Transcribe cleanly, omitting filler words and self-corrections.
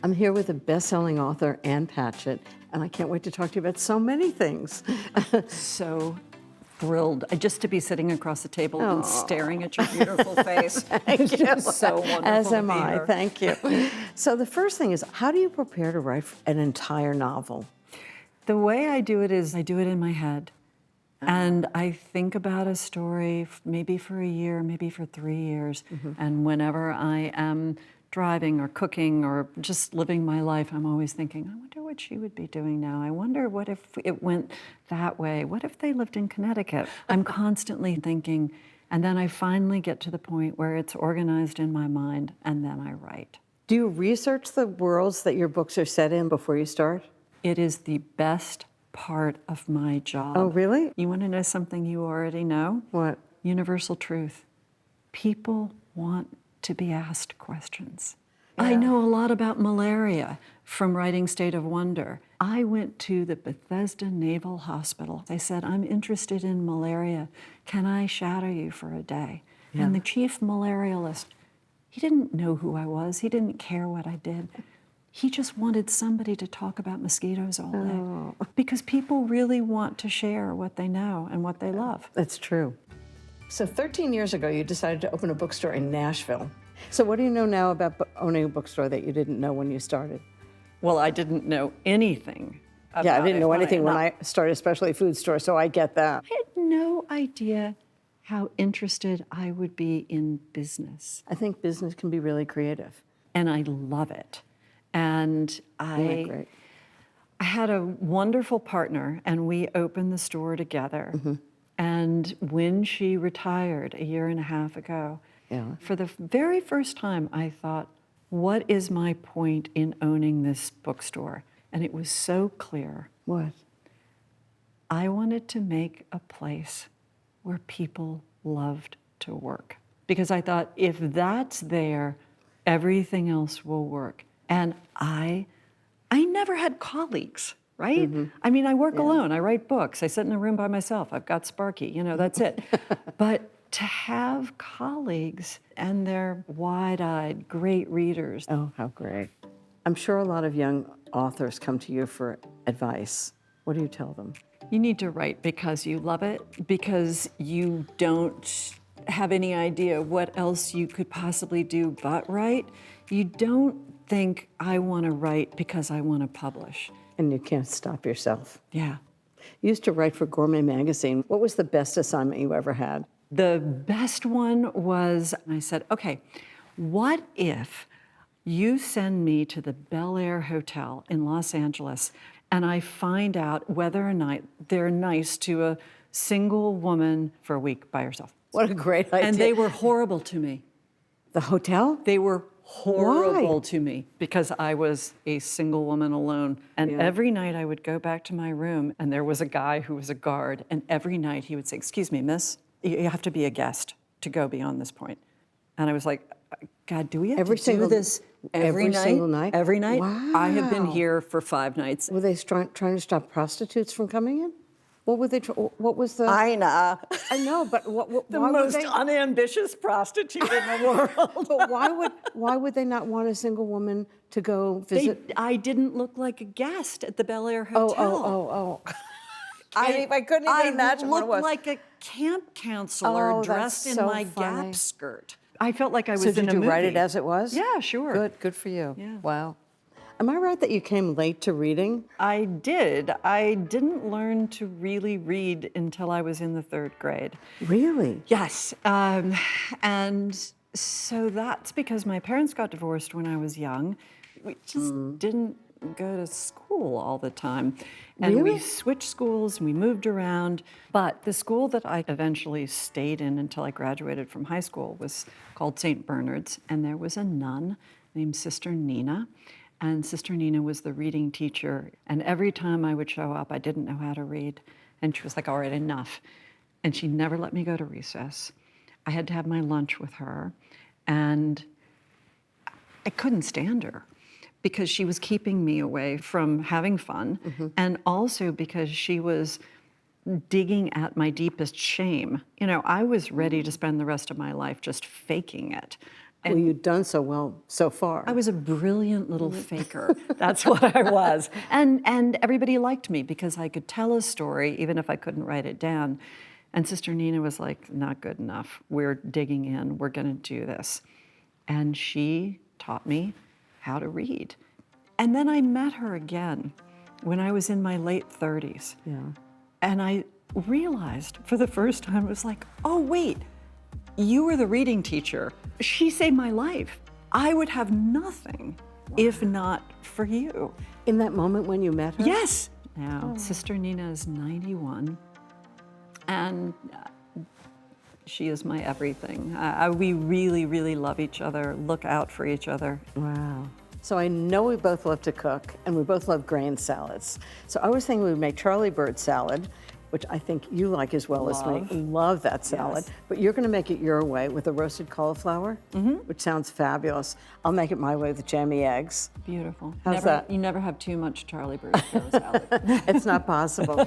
I'm here with the best-selling author, Ann Patchett, and I can't wait to talk to you about so many things. So thrilled just to be sitting across the table and staring at your beautiful face. Thank you. It's so wonderful As to am be I, here. thank you. So the first thing is, how do you prepare to write an entire novel? The way I do it is I do it in my head. And I think about a story maybe for a year, maybe for 3 years. And whenever I am driving or cooking or just living my life, I'm always thinking, I wonder what she would be doing now. I wonder what if it went that way? What if they lived in Connecticut? I'm constantly thinking, and then I finally get to the point where it's organized in my mind, and then I write. Do you research the worlds that your books are set in before you start? It is the best part of my job. Oh, really? You want to know something you already know? What? Universal truth. People want to be asked questions. I know a lot about malaria from writing State of Wonder. I went to the Bethesda Naval Hospital. They said, I'm interested in malaria. Can I shadow you for a day? And the chief malarialist, he didn't know who I was. He didn't care what I did. He just wanted somebody to talk about mosquitoes all day. Because people really want to share what they know and what they love. That's true. So 13 years ago, you decided to open a bookstore in Nashville. So what do you know now about owning a bookstore that you didn't know when you started? Well, I didn't know anything about Yeah, I didn't know anything when I I started a specialty food store, so I get that. I had no idea how interested I would be in business. I think business can be really creative. And I love it. And Great. I had a wonderful partner, and we opened the store together. And when she retired a year and a half ago, for the very first time, I thought, what is my point in owning this bookstore? And it was so clear. What? I wanted to make a place where people loved to work. Because I thought, if that's there, everything else will work. And I never had colleagues, right? I mean, I work alone, I write books, I sit in a room by myself, I've got Sparky, that's it. But to have colleagues, and they're wide-eyed, great readers. Oh, how great. I'm sure a lot of young authors come to you for advice. What do you tell them? You need to write because you love it, because you don't have any idea what else you could possibly do but write. You don't think, I want to write because I want to publish. And you can't stop yourself. Yeah. You used to write for Gourmet Magazine. What was the best assignment you ever had? The best one was, I said, okay, what if you send me to the Belair Hotel in Los Angeles and I find out whether or not they're nice to a single woman for a week by herself? What a great idea. And they were horrible to me. The hotel? They were horrible to me because I was a single woman alone. And every night I would go back to my room and there was a guy who was a guard. And every night he would say, excuse me, miss, you have to be a guest to go beyond this point. And I was like, God, do we have to do this every night? Single night? Every night? Wow. I have been here for 5 nights. Were they trying to stop prostitutes from coming in? What were they? What was the? Ina. I know, but what? The why most would they, unambitious prostitute in the world. But why would they not want a single woman to go visit? I didn't look like a guest at the Belair Hotel. Oh. I couldn't even imagine what it was. I looked like a camp counselor dressed in my Gap skirt. I felt like I was in a movie. So did you write it as it was? Yeah, sure. Good for you. Yeah. Wow. Am I right that you came late to reading? I did. I didn't learn to really read until I was in the 3rd grade. Really? Yes. And so that's because my parents got divorced when I was young. We just didn't go to school all the time. And we switched schools and we moved around. But the school that I eventually stayed in until I graduated from high school was called St. Bernard's. And there was a nun named Sister Nina. And Sister Nina was the reading teacher. And every time I would show up, I didn't know how to read. And she was like, all right, enough. And she never let me go to recess. I had to have my lunch with her. And I couldn't stand her because she was keeping me away from having fun. And also because she was digging at my deepest shame. I was ready to spend the rest of my life just faking it. Well, you've done so well so far. I was a brilliant little faker. That's what I was. And everybody liked me because I could tell a story even if I couldn't write it down. And Sister Nina was like, not good enough. We're digging in. We're going to do this. And she taught me how to read. And then I met her again when I was in my late 30s. Yeah. And I realized for the first time, it was like, oh, wait, you were the reading teacher. She saved my life. I would have nothing if not for you. In that moment when you met her? Yes. Now, Sister Nina is 91, and she is my everything. We really, really love each other, look out for each other. Wow. So I know we both love to cook, and we both love grain salads. So I was thinking we'd make Charlie Bird salad, which I think you like as well as me. Love that salad. Yes. But you're going to make it your way with a roasted cauliflower, which sounds fabulous. I'll make it my way with jammy eggs. Beautiful. How's that? You never have too much Charlie Bird salad. It's not possible.